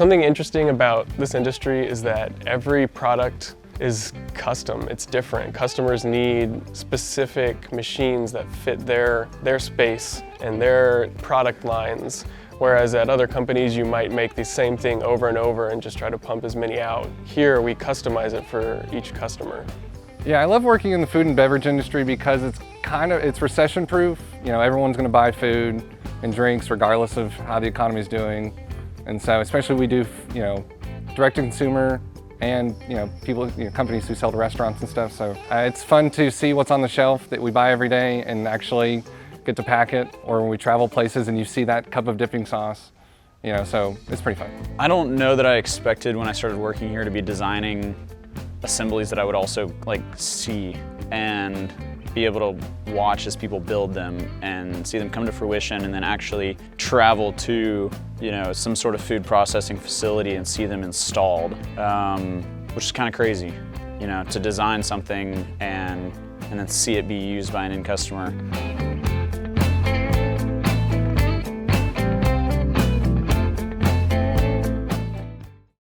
Something interesting about this industry is that every product is custom. It's different. Customers need specific machines that fit their space and their product lines. Whereas at other companies, you might make the same thing over and over and just try to pump as many out. Here, we customize it for each customer. Yeah, I love working in the food and beverage industry because it's recession proof. You know, everyone's going to buy food and drinks regardless of how the economy is doing. And so especially we do, you know, direct to consumer and, you know, people, you know, companies who sell to restaurants and stuff. So it's fun to see what's on the shelf that we buy every day and actually get to pack it, or when we travel places and you see that cup of dipping sauce, you know, so it's pretty fun. I don't know that I expected when I started working here to be designing assemblies that I would also like see and be able to watch as people build them and see them come to fruition, and then actually travel to, you know, some sort of food processing facility and see them installed, which is kind of crazy, you know, to design something and then see it be used by an end customer.